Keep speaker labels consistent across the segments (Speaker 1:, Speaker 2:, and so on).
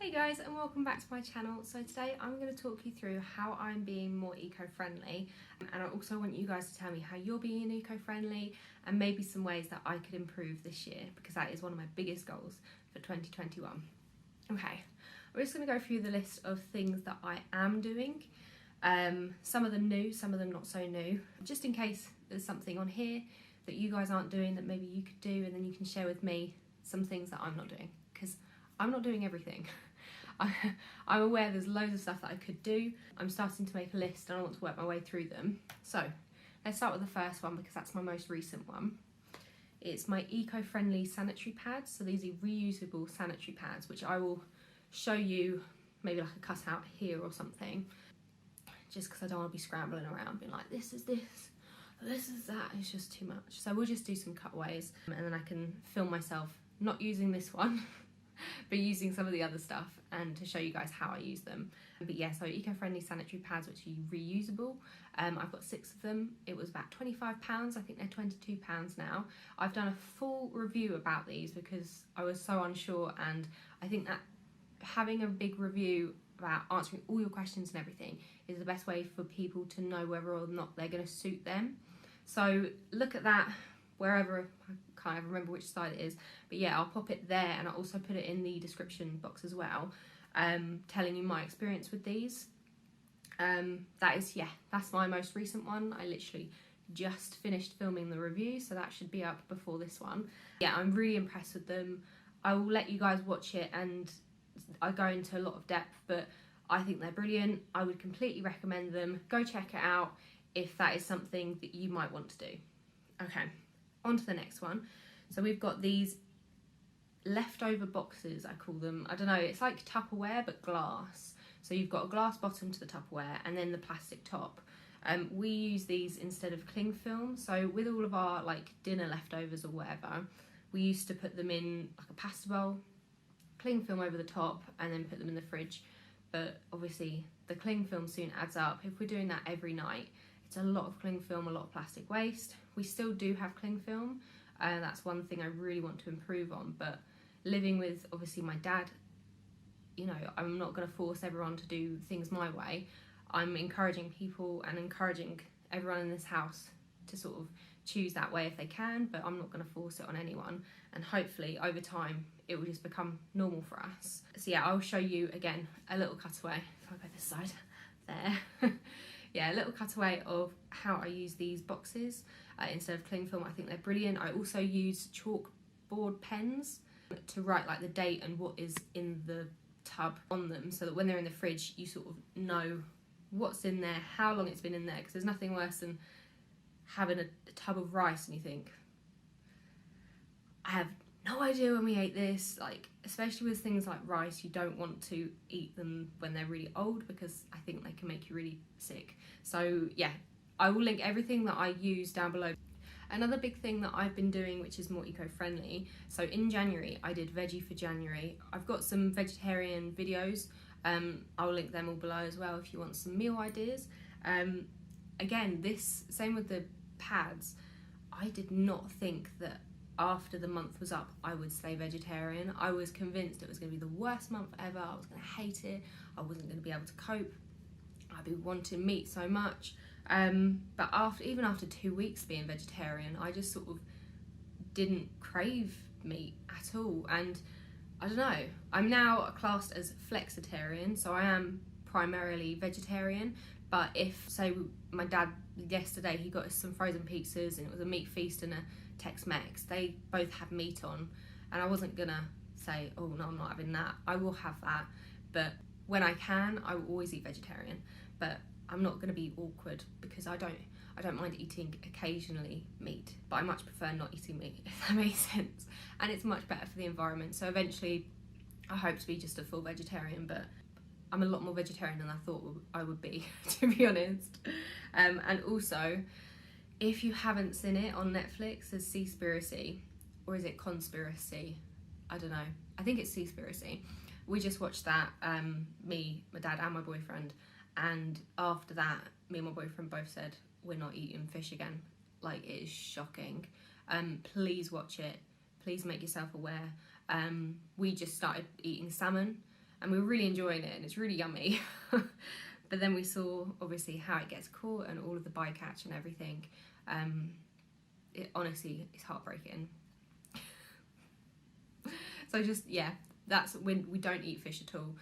Speaker 1: Hey guys, and welcome back to my channel. So today I'm going to talk you through how I'm being more eco-friendly, and I also want you guys to tell me how you're being eco-friendly and maybe some ways that I could improve this year, because that is one of my biggest goals for 2021. Okay, we're just going to go through the list of things that I am doing. Some of them new, some of them not so new, just in case there's something on here that you guys aren't doing that maybe you could do, and then you can share with me some things that I'm not doing, because I'm not doing everything. I'm aware there's loads of stuff that I could do. I'm starting to make a list and I want to work my way through them. So let's start with the first one, because that's my most recent one. It's my eco-friendly sanitary pads. So these are reusable sanitary pads, which I will show you maybe like a cutout here or something, just because I don't want to be scrambling around being like, this is this, this is that. It's just too much. So we'll just do some cutaways and then I can film myself not using this one but using some of the other stuff, and to show you guys how I use them. But yeah, so eco-friendly sanitary pads, which are reusable. I've got 6 of them. It was about £25. I think they're £22 now. I've done a full review about these because I was so unsure, and I think that having a big review about answering all your questions and everything is the best way for people to know whether or not they're going to suit them. So look at that wherever, I can't even remember which side it is, but yeah, I'll pop it there, and I'll also put it in the description box as well, telling you my experience with these. That's my most recent one. I literally just finished filming the review, so that should be up before this one. Yeah, I'm really impressed with them. I will let you guys watch it and I go into a lot of depth, but I think they're brilliant. I would completely recommend them. Go check it out if that is something that you might want to do. Okay, on to the next one. So we've got these leftover boxes, I call them. I don't know, it's like Tupperware but glass. So you've got a glass bottom to the Tupperware and then the plastic top. We use these instead of cling film. So with all of our like dinner leftovers or whatever, we used to put them in like a pasta bowl, cling film over the top, and then put them in the fridge. But obviously the cling film soon adds up. If we're doing that every night, it's a lot of cling film, a lot of plastic waste. We still do have cling film. That's one thing I really want to improve on, but living with obviously my dad, you know, I'm not going to force everyone to do things my way. I'm encouraging people and encouraging everyone in this house to sort of choose that way if they can, but I'm not going to force it on anyone, and hopefully over time it will just become normal for us. So yeah, I'll show you again a little cutaway. If I go this side, there. Yeah, a little cutaway of how I use these boxes instead of cling film. I think they're brilliant. I also use chalkboard pens to write like the date and what is in the tub on them, so that when they're in the fridge you sort of know what's in there, how long it's been in there, because there's nothing worse than having a tub of rice and you think, I have no idea when we ate this. Like, especially with things like rice, you don't want to eat them when they're really old, because I think they can make you really sick. So yeah, I will link everything that I use down below. Another big thing that I've been doing, which is more eco-friendly, so in January I did veggie for January. I've got some vegetarian videos, I'll link them all below as well if you want some meal ideas. Again, this, same with the pads, I did not think that after the month was up I would stay vegetarian. I was convinced it was going to be the worst month ever, I was going to hate it, I wasn't going to be able to cope, I'd be wanting meat so much. But even after 2 weeks being vegetarian, I just sort of didn't crave meat at all, and I don't know, I'm now classed as flexitarian, so I am primarily vegetarian. But if, say, my dad yesterday, he got us some frozen pizzas and it was a meat feast and a Tex-Mex, they both had meat on, and I wasn't gonna say, oh no, I'm not having that. I will have that, but when I can, I will always eat vegetarian. But I'm not gonna be awkward, because I don't mind eating occasionally meat, but I much prefer not eating meat, if that makes sense. And it's much better for the environment. So eventually I hope to be just a full vegetarian, but I'm a lot more vegetarian than I thought I would be, to be honest. And also, if you haven't seen it on Netflix, there's Seaspiracy, or is it Conspiracy? I don't know. I think it's Seaspiracy. We just watched that, me, my dad and my boyfriend, and after that, me and my boyfriend both said, we're not eating fish again. Like, it is shocking. Please watch it. Please make yourself aware. We just started eating salmon, and we were really enjoying it and it's really yummy. But then we saw obviously how it gets caught and all of the bycatch and everything. It honestly is heartbreaking. So just, yeah, that's when we don't eat fish at all.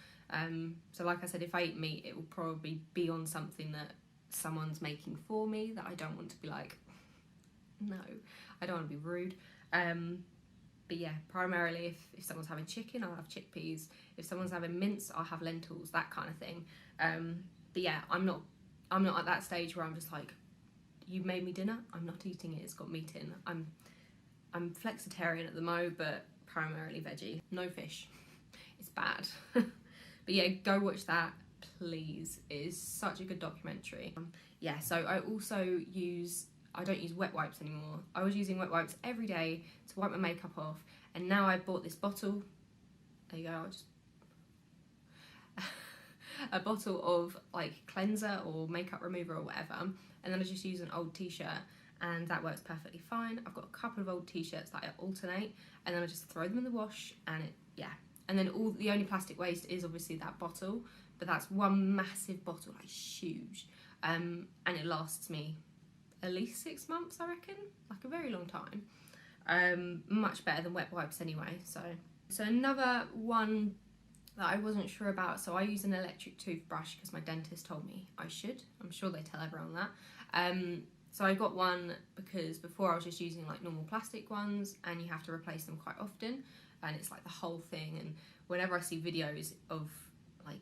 Speaker 1: So like I said, if I eat meat, it will probably be on something that someone's making for me that I don't want to be like, no, I don't want to be rude. But yeah, primarily if someone's having chicken, I'll have chickpeas. If someone's having mince, I'll have lentils, that kind of thing. But yeah, I'm not at that stage where I'm just like, you made me dinner, I'm not eating it, it's got meat in. I'm flexitarian at the mo, but primarily veggie. No fish. It's bad. But yeah, go watch that, please. It is such a good documentary. Yeah, so I don't use wet wipes anymore. I was using wet wipes every day to wipe my makeup off, and now I bought this bottle. There you go, a bottle of like cleanser or makeup remover or whatever, and then I just use an old t-shirt and that works perfectly fine. I've got a couple of old t-shirts that I alternate, and then I just throw them in the wash, and and then the only plastic waste is obviously that bottle, but that's one massive bottle, like huge, and it lasts me at least 6 months, I reckon, like a very long time. Much better than wet wipes anyway. So another one that I wasn't sure about, so I use an electric toothbrush because my dentist told me I should. I'm sure they tell everyone that. So I got one because before I was just using like normal plastic ones, and you have to replace them quite often, and it's like the whole thing. And whenever I see videos of like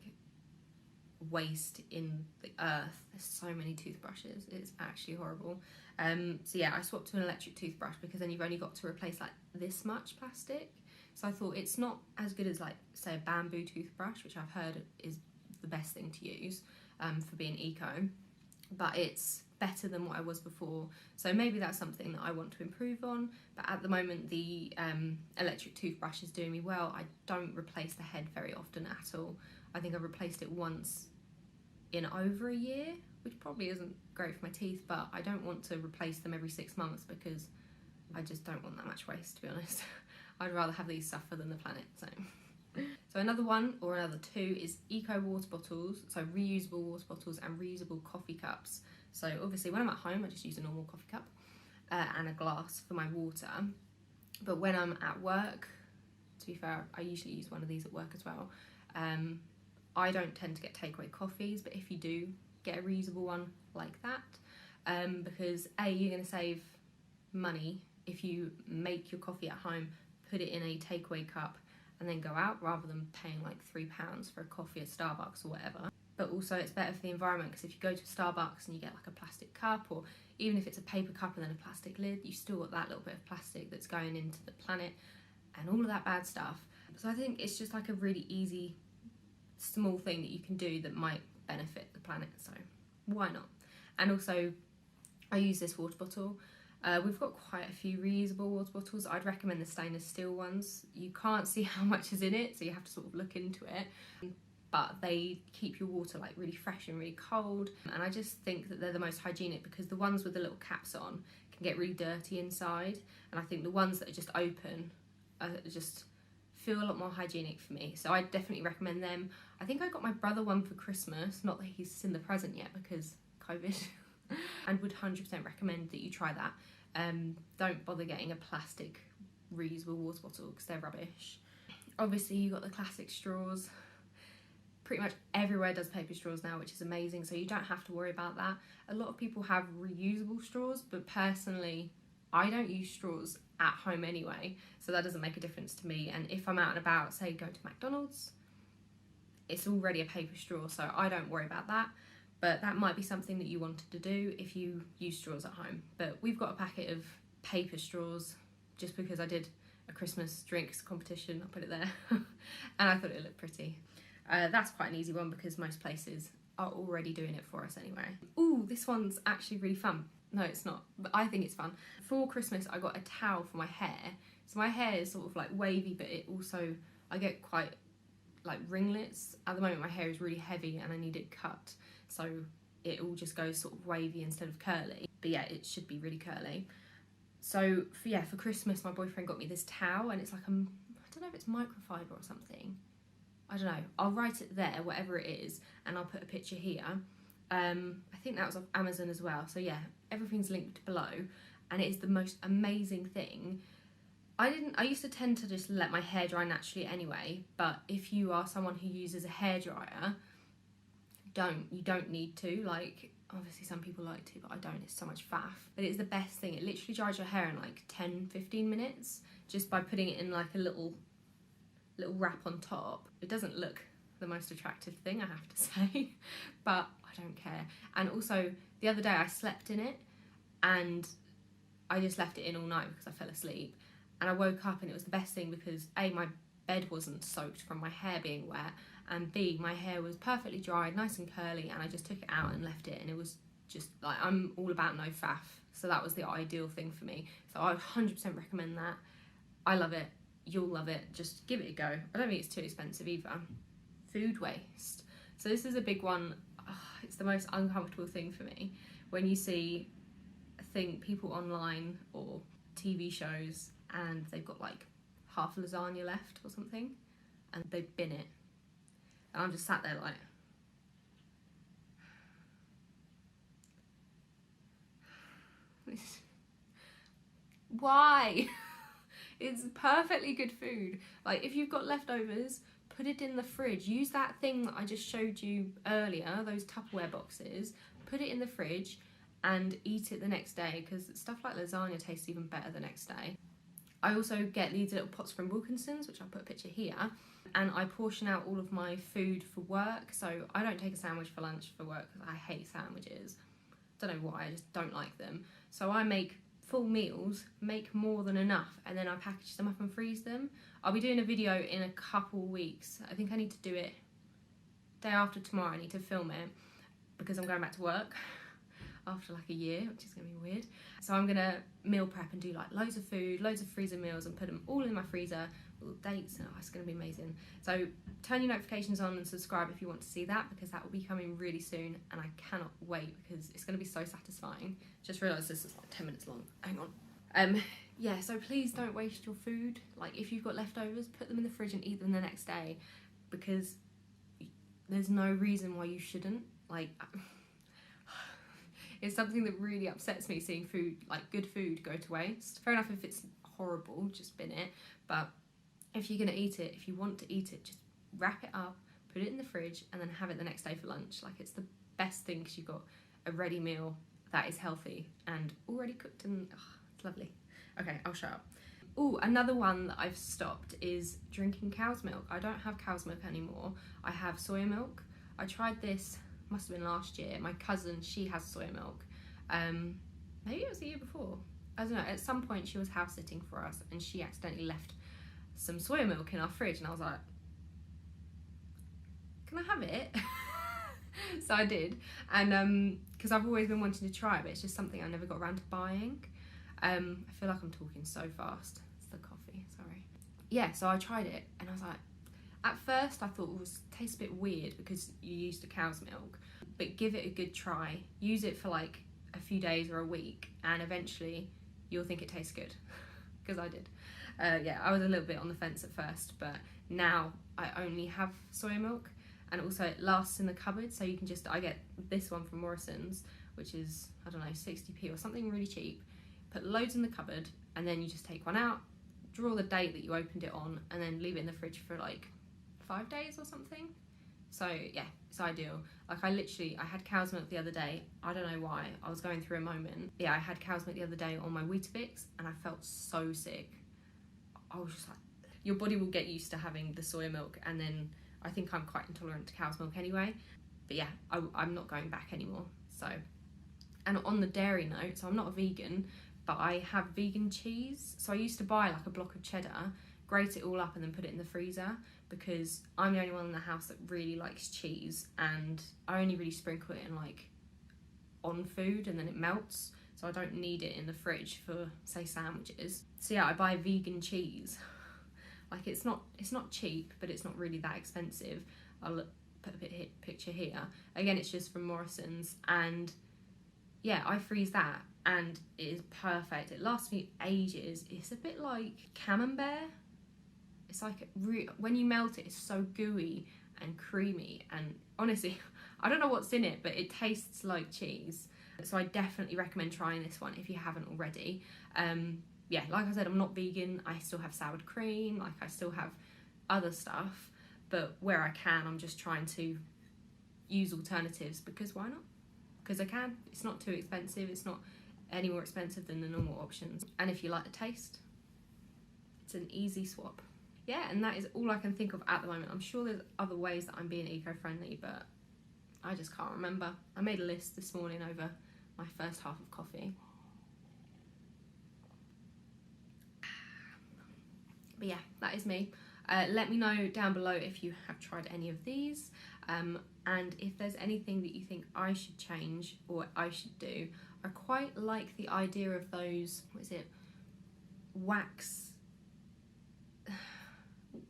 Speaker 1: waste in the earth, there's so many toothbrushes, it's actually horrible. So yeah, I swapped to an electric toothbrush because then you've only got to replace like this much plastic. So I thought it's not as good as like say a bamboo toothbrush, which I've heard is the best thing to use for being eco, but it's better than what I was before. So maybe that's something that I want to improve on, but at the moment the electric toothbrush is doing me well. I don't replace the head very often at all. I think I've replaced it once in over a year, which probably isn't great for my teeth, but I don't want to replace them every 6 months because I just don't want that much waste, to be honest. I'd rather have these suffer than the planet. So another one, or another two, is eco water bottles, so reusable water bottles and reusable coffee cups. So obviously when I'm at home, I just use a normal coffee cup and a glass for my water. But when I'm at work, to be fair, I usually use one of these at work as well. I don't tend to get takeaway coffees, but if you do, get a reusable one like that, because A, you're going to save money if you make your coffee at home, put it in a takeaway cup and then go out, rather than paying like £3 for a coffee at Starbucks or whatever. But also it's better for the environment, because if you go to Starbucks and you get like a plastic cup, or even if it's a paper cup and then a plastic lid, you still got that little bit of plastic that's going into the planet and all of that bad stuff. So I think it's just like a really easy, small thing that you can do that might benefit the planet, so why not? And also I use this water bottle. We've got quite a few reusable water bottles. I'd recommend the stainless steel ones. You can't see how much is in it, so you have to sort of look into it, but they keep your water like really fresh and really cold, and I just think that they're the most hygienic, because the ones with the little caps on can get really dirty inside, and I think the ones that are just open just feel a lot more hygienic for me, so I definitely recommend them. I think I got my brother one for Christmas, not that he's seen the present yet because COVID, and would 100% recommend that you try that. Don't bother getting a plastic reusable water bottle because they're rubbish. Obviously you got the classic straws. Pretty much everywhere does paper straws now, which is amazing, so you don't have to worry about that. A lot of people have reusable straws, but personally I don't use straws at home anyway, so that doesn't make a difference to me. And if I'm out and about, say going to McDonald's, it's already a paper straw, so I don't worry about that. But that might be something that you wanted to do if you use straws at home. But we've got a packet of paper straws just because I did a Christmas drinks competition, I'll put it there, and I thought it looked pretty. That's quite an easy one because most places are already doing it for us anyway. Ooh, this one's actually really fun. No, it's not, but I think it's fun. For Christmas, I got a towel for my hair. So my hair is sort of like wavy, but it also, I get quite like ringlets. At the moment, my hair is really heavy and I need it cut. So it all just goes sort of wavy instead of curly. But yeah, it should be really curly. So for Christmas, my boyfriend got me this towel, and it's like I don't know if it's microfiber or something. I don't know, I'll write it there, whatever it is, and I'll put a picture here. I think that was off Amazon as well. So yeah, everything's linked below, and it is the most amazing thing. I used to tend to just let my hair dry naturally anyway, but if you are someone who uses a hairdryer, you don't need to. Like, obviously some people like to, but I don't. It's so much faff. But it's the best thing. It literally dries your hair in like 10-15 minutes just by putting it in like a little wrap on top. It doesn't look the most attractive thing, I have to say, but I don't care. And also the other day I slept in it, and I just left it in all night because I fell asleep, and I woke up and it was the best thing because A, my bed wasn't soaked from my hair being wet, and B, my hair was perfectly dried, nice and curly, and I just took it out and left it, and it was just like, I'm all about no faff, so that was the ideal thing for me. So I would 100% recommend that. I love it. You'll love it. Just give it a go. I don't think it's too expensive either. Food waste. So this is a big one. It's the most uncomfortable thing for me when you see, I think, people online or TV shows and they've got like half a lasagna left or something and they bin it, and I'm just sat there like, why? It's perfectly good food. Like, if you've got leftovers, put it in the fridge. Use that thing that I just showed you earlier, those Tupperware boxes, put it in the fridge and eat it the next day, because stuff like lasagna tastes even better the next day. I also get these little pots from Wilkinson's, which I'll put a picture here, and I portion out all of my food for work. So I don't take a sandwich for lunch for work because I hate sandwiches. Don't know why, I just don't like them. So I make full meals, make more than enough, and then I package them up and freeze them. I'll be doing a video in a couple weeks. I think I need to do it day after tomorrow. I need to film it because I'm going back to work after like a year, which is gonna be weird. So I'm gonna meal prep and do like loads of food, loads of freezer meals, and put them all in my freezer, little dates, and it's gonna be amazing. So turn your notifications on and subscribe if you want to see that, because that will be coming really soon, and I cannot wait because it's gonna be so satisfying. Just realised this is like 10 minutes long. Hang on. Yeah, so please don't waste your food. Like, if you've got leftovers, put them in the fridge and eat them the next day, because there's no reason why you shouldn't. Like, it's something that really upsets me, seeing food, like good food, go to waste. Fair enough if it's horrible, just bin it, but if you're gonna eat it, if you want to eat it, just wrap it up, put it in the fridge, and then have it the next day for lunch. Like, it's the best thing because you've got a ready meal that is healthy and already cooked, and it's lovely. Okay, I'll shut up. Oh, another one that I've stopped is drinking cow's milk. I don't have cow's milk anymore. I have soya milk. I tried this, must have been last year. My cousin, she has soya milk. Maybe it was the year before. I don't know. At some point she was house sitting for us and she accidentally left some soya milk in our fridge, and I was like, can I have it? So I did, and because I've always been wanting to try it, but it's just something I never got around to buying. I feel like I'm talking so fast. It's the coffee, sorry. Yeah, so I tried it and I was like, at first I thought it tastes a bit weird because you used to cow's milk, but give it a good try. Use it for like a few days or a week, and eventually you'll think it tastes good, because I did. Yeah, I was a little bit on the fence at first, but now I only have soya milk, and also it lasts in the cupboard, so you can just, I get this one from Morrison's, which is, I don't know, 60p or something really cheap. Put loads in the cupboard, and then you just take one out, draw the date that you opened it on, and then leave it in the fridge for like 5 days or something. So yeah, it's ideal. Like, I had cow's milk the other day. I don't know why, I was going through a moment. Yeah, I had cow's milk the other day on my Weetabix, and I felt so sick. I was just like, your body will get used to having the soya milk, and then I think I'm quite intolerant to cow's milk anyway. But yeah, I'm not going back anymore. So, and on the dairy note, so I'm not a vegan, but I have vegan cheese. So I used to buy like a block of cheddar, grate it all up, and then put it in the freezer, because I'm the only one in the house that really likes cheese, and I only really sprinkle it in like on food and then it melts, so I don't need it in the fridge for, say, sandwiches. So yeah, I buy vegan cheese. Like, it's not cheap, but it's not really that expensive. I'll put a picture here. Again, it's just from Morrison's, and yeah, I freeze that and it is perfect. It lasts me ages. It's a bit like camembert, It's like, when you melt it, it's so gooey and creamy, and honestly, I don't know what's in it, but it tastes like cheese. So I definitely recommend trying this one if you haven't already. Yeah, like I said, I'm not vegan. I still have sour cream, like I still have other stuff, but where I can, I'm just trying to use alternatives, because why not? Because I can. It's not too expensive. It's not any more expensive than the normal options. And if you like the taste, it's an easy swap. Yeah, and that is all I can think of at the moment. I'm sure there's other ways that I'm being eco-friendly, but I just can't remember. I made a list this morning over my first half of coffee. But yeah, that is me. Let me know down below if you have tried any of these, and if there's anything that you think I should change or I should do. I quite like the idea of those, what is it, wax,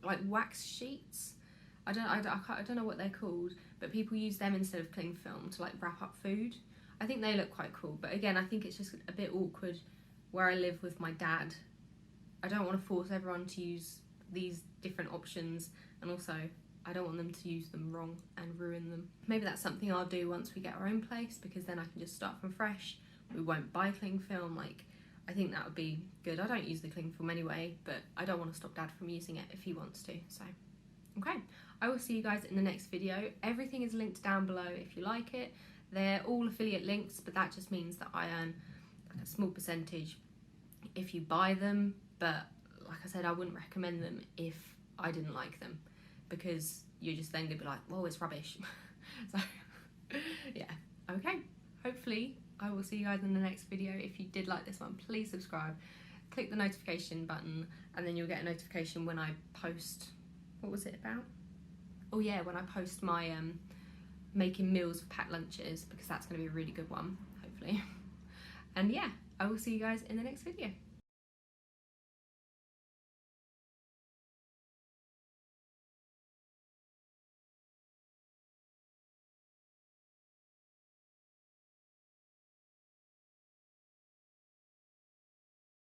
Speaker 1: like wax sheets. I don't know what they're called, but people use them instead of cling film to like wrap up food. I think they look quite cool, but again, I think it's just a bit awkward where I live with my dad. I don't want to force everyone to use these different options, and also I don't want them to use them wrong and ruin them. Maybe that's something I'll do once we get our own place, because then I can just start from fresh. We won't buy cling film. Like, I think that would be good. I don't use the cling film anyway, but I don't want to stop Dad from using it if he wants to. So, okay, I will see you guys in the next video. Everything is linked down below if you like it. They're all affiliate links, but that just means that I earn like a small percentage if you buy them. But like I said, I wouldn't recommend them if I didn't like them, because you're just then gonna be like, well, it's rubbish. So yeah, okay, hopefully I will see you guys in the next video. If you did like this one, please subscribe, click the notification button, and then you'll get a notification when I post, what was it about? Oh yeah, when I post my making meals for packed lunches, because that's going to be a really good one, hopefully. And yeah, I will see you guys in the next video.